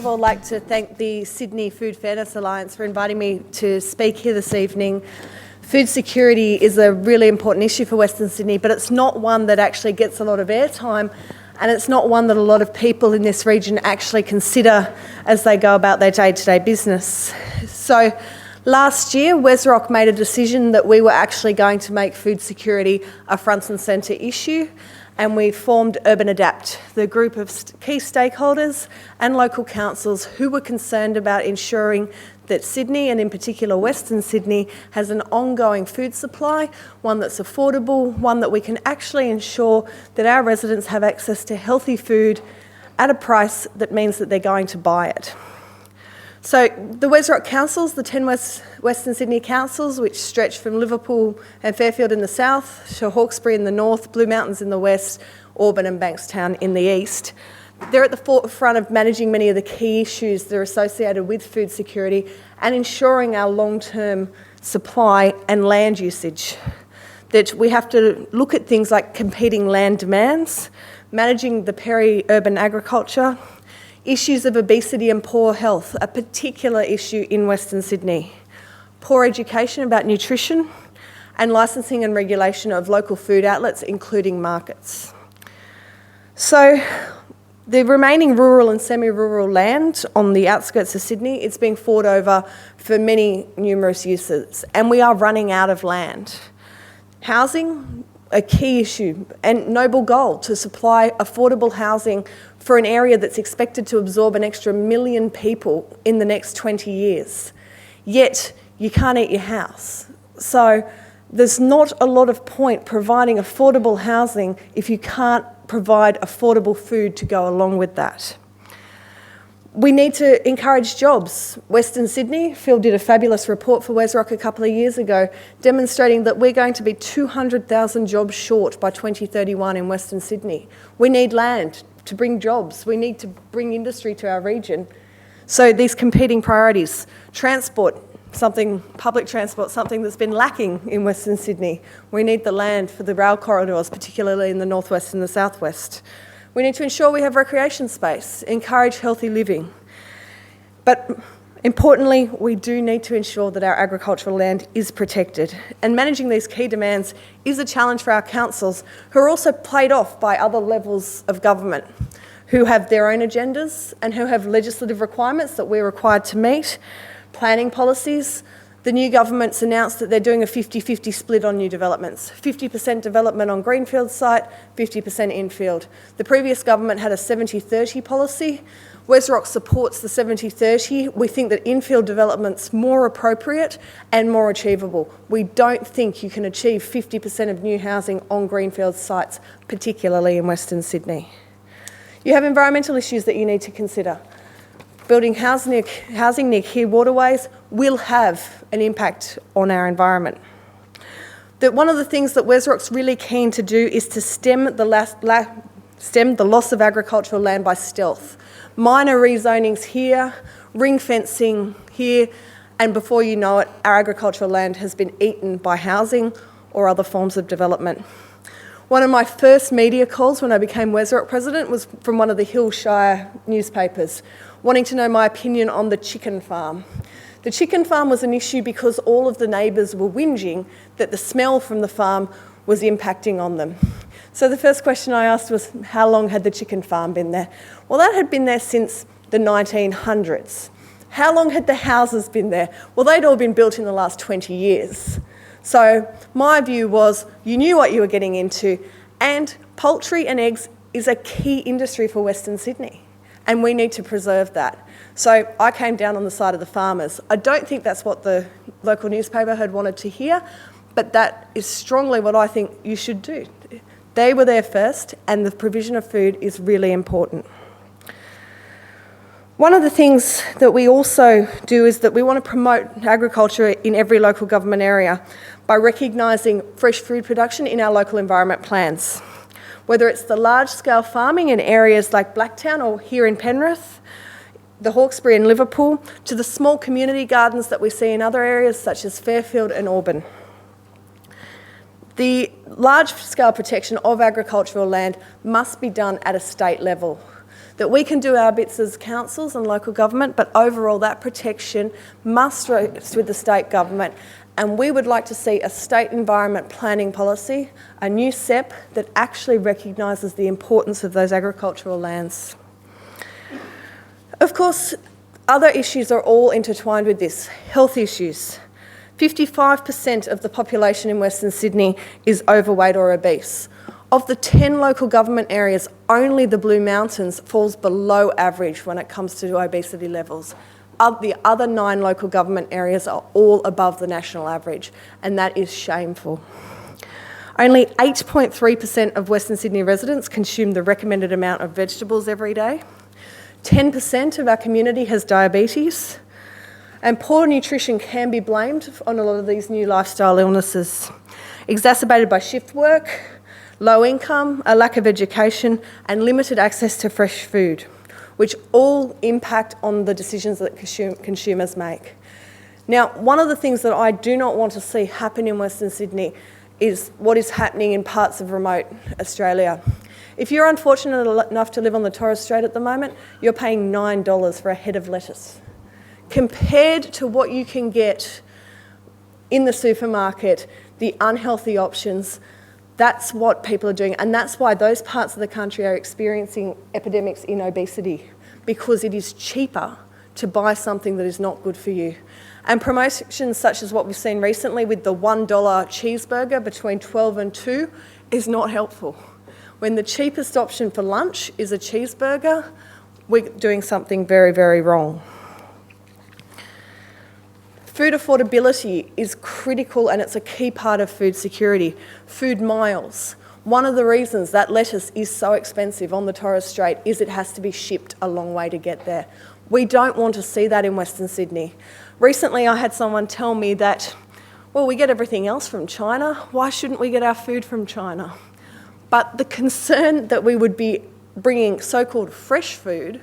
all like to thank the Sydney Food Fairness Alliance for inviting me to speak here this evening. Food security is a really important issue for Western Sydney, but it's not one that actually gets a lot of airtime, and it's not one that a lot of people in this region actually consider as they go about their day-to-day business. So last year, WSROC made a decision that we were actually going to make food security a front and centre issue, and we formed Urban Adapt, the group of key stakeholders and local councils who were concerned about ensuring that Sydney, and in particular Western Sydney, has an ongoing food supply, one that's affordable, one that we can actually ensure that our residents have access to healthy food at a price that means that they're going to buy it. So the WSROC councils, the 10 Western Sydney councils, which stretch from Liverpool and Fairfield in the south to Hawkesbury in the north, Blue Mountains in the west, Auburn and Bankstown in the east, they're at the forefront of managing many of the key issues that are associated with food security and ensuring our long-term supply and land usage. That we have to look at things like competing land demands, managing the peri-urban agriculture, issues of obesity and poor health, a particular issue in Western Sydney, poor education about nutrition, and licensing and regulation of local food outlets, including markets. So the remaining rural and semi-rural land on the outskirts of Sydney, it's being fought over for many numerous uses, and we are running out of land. Housing, a key issue and noble goal to supply affordable housing for an area that's expected to absorb an extra 1 million people in the next 20 years. Yet you can't eat your house. So there's not a lot of point providing affordable housing if you can't provide affordable food to go along with that. We need to encourage jobs. Western Sydney, Phil did a fabulous report for WSROC a couple of years ago demonstrating that we're going to be 200,000 jobs short by 2031 in Western Sydney. We need land to bring jobs. We need to bring industry to our region. So these competing priorities, transport, public transport, something that's been lacking in Western Sydney. We need the land for the rail corridors, particularly in the northwest and the southwest. We need to ensure we have recreation space, encourage healthy living. But importantly, we do need to ensure that our agricultural land is protected. And managing these key demands is a challenge for our councils, who are also played off by other levels of government, who have their own agendas and who have legislative requirements that we're required to meet, planning policies. The new government's announced that they're doing a 50-50 split on new developments. 50% development on greenfield site, 50% infield. The previous government had a 70-30 policy. WSROC supports the 70-30. We think that infield development's more appropriate and more achievable. We don't think you can achieve 50% of new housing on greenfield sites, particularly in Western Sydney. You have environmental issues that you need to consider. Building housing near key waterways will have an impact on our environment. That one of the things that WSROC's really keen to do is to stem the loss of agricultural land by stealth. Minor rezonings here, ring fencing here, and before you know it, our agricultural land has been eaten by housing or other forms of development. One of my first media calls when I became WSROC president was from one of the Hillshire newspapers, wanting to know my opinion on the chicken farm. The chicken farm was an issue because all of the neighbours were whinging that the smell from the farm was impacting on them. So the first question I asked was, how long had the chicken farm been there? Well, that had been there since the 1900s. How long had the houses been there? Well, they'd all been built in the last 20 years. So my view was, you knew what you were getting into, and poultry and eggs is a key industry for Western Sydney, and we need to preserve that. So I came down on the side of the farmers. I don't think that's what the local newspaper had wanted to hear, but that is strongly what I think you should do. They were there first, and the provision of food is really important. One of the things that we also do is that we want to promote agriculture in every local government area by recognising fresh food production in our local environment plans. Whether it's the large-scale farming in areas like Blacktown or here in Penrith, the Hawkesbury and Liverpool, to the small community gardens that we see in other areas such as Fairfield and Auburn. The large-scale protection of agricultural land must be done at a state level. that we can do our bits as councils and local government, but overall that protection must rest with the state government. And we would like to see a state environment planning policy, a new SEP that actually recognises the importance of those agricultural lands. Of course, other issues are all intertwined with this. Health issues. 55% of the population in Western Sydney is overweight or obese. Of the 10 local government areas, only the Blue Mountains falls below average when it comes to obesity levels. The other 9 local government areas are all above the national average, and that is shameful. Only 8.3% of Western Sydney residents consume the recommended amount of vegetables every day. 10% of our community has diabetes, and poor nutrition can be blamed on a lot of these new lifestyle illnesses, exacerbated by shift work, low income, a lack of education, and limited access to fresh food, which all impact on the decisions that consumers make. Now, one of the things that I do not want to see happen in Western Sydney is what is happening in parts of remote Australia. If you're unfortunate enough to live on the Torres Strait at the moment, you're paying $9 for a head of lettuce. Compared to what you can get in the supermarket, the unhealthy options, that's what people are doing, and that's why those parts of the country are experiencing epidemics in obesity, because it is cheaper to buy something that is not good for you. And promotions such as what we've seen recently with the $1 cheeseburger between 12 and 2 is not helpful. When the cheapest option for lunch is a cheeseburger, we're doing something very, very wrong. Food affordability is critical, and it's a key part of food security. Food miles. One of the reasons that lettuce is so expensive on the Torres Strait is it has to be shipped a long way to get there. We don't want to see that in Western Sydney. Recently I had someone tell me that, well, we get everything else from China, why shouldn't we get our food from China? But the concern that we would be bringing so-called fresh food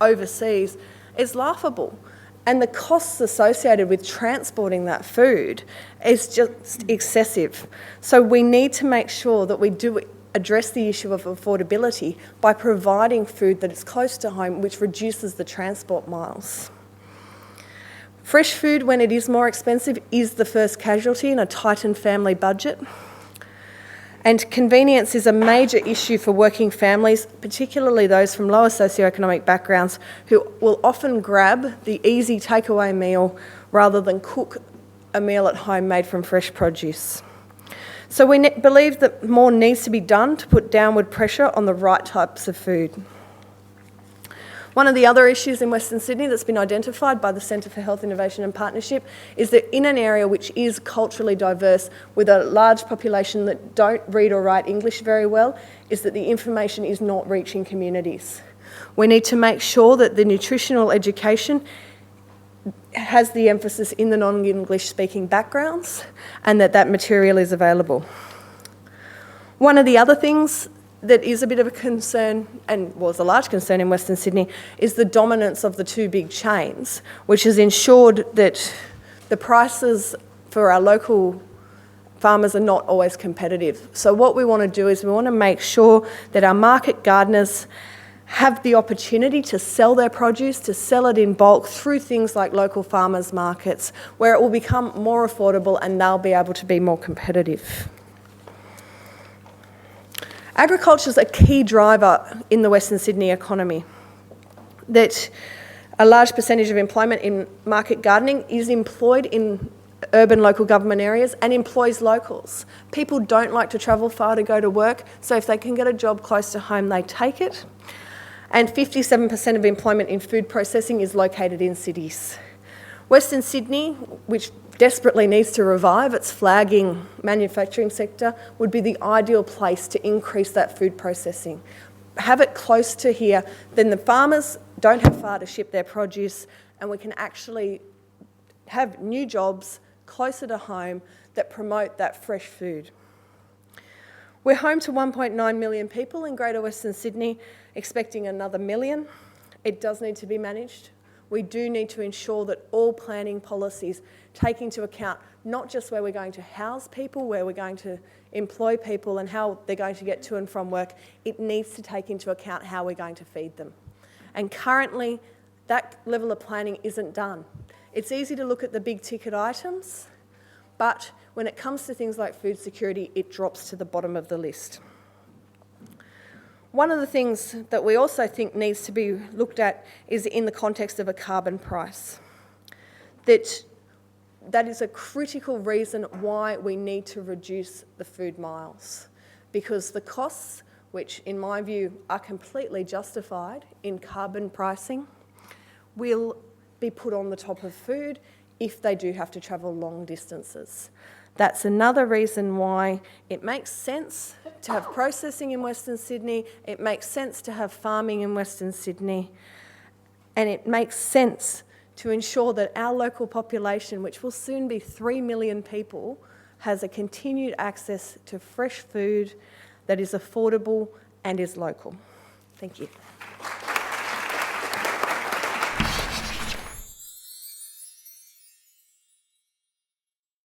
overseas is laughable. And the costs associated with transporting that food is just excessive. So we need to make sure that we do address the issue of affordability by providing food that is close to home, which reduces the transport miles. Fresh food, when it is more expensive, is the first casualty in a tightened family budget. And convenience is a major issue for working families, particularly those from lower socioeconomic backgrounds, who will often grab the easy takeaway meal rather than cook a meal at home made from fresh produce. So we believe that more needs to be done to put downward pressure on the right types of food. One of the other issues in Western Sydney that's been identified by the Centre for Health Innovation and Partnership is that in an area which is culturally diverse with a large population that don't read or write English very well, is that the information is not reaching communities. We need to make sure that the nutritional education has the emphasis in the non-English speaking backgrounds and that that material is available. One of the other things that is a bit of a concern, and was a large concern in Western Sydney, is the dominance of the 2 big chains, which has ensured that the prices for our local farmers are not always competitive. So what we want to do is we want to make sure that our market gardeners have the opportunity to sell their produce, to sell it in bulk through things like local farmers markets, where it will become more affordable and they'll be able to be more competitive. Agriculture is a key driver in the Western Sydney economy. That a large percentage of employment in market gardening is employed in urban local government areas and employs locals. People don't like to travel far to go to work, so if they can get a job close to home, they take it. And 57% of employment in food processing is located in cities. Western Sydney, which desperately needs to revive its flagging manufacturing sector, would be the ideal place to increase that food processing. Have it close to here, then the farmers don't have far to ship their produce, and we can actually have new jobs closer to home that promote that fresh food. We're home to 1.9 million people in Greater Western Sydney, expecting another million. It does need to be managed. we do need to ensure that all planning policies take into account not just where we're going to house people, where we're going to employ people and how they're going to get to and from work, it needs to take into account how we're going to feed them. And currently, that level of planning isn't done. It's easy to look at the big ticket items, but when it comes to things like food security, it drops to the bottom of the list. One of the things that we also think needs to be looked at is in the context of a carbon price. That is a critical reason why we need to reduce the food miles, because the costs, which in my view are completely justified in carbon pricing, will be put on the top of food if they do have to travel long distances. That's another reason why it makes sense to have processing in Western Sydney, it makes sense to have farming in Western Sydney, and it makes sense to ensure that our local population, which will soon be 3 million people, has a continued access to fresh food that is affordable and is local. Thank you.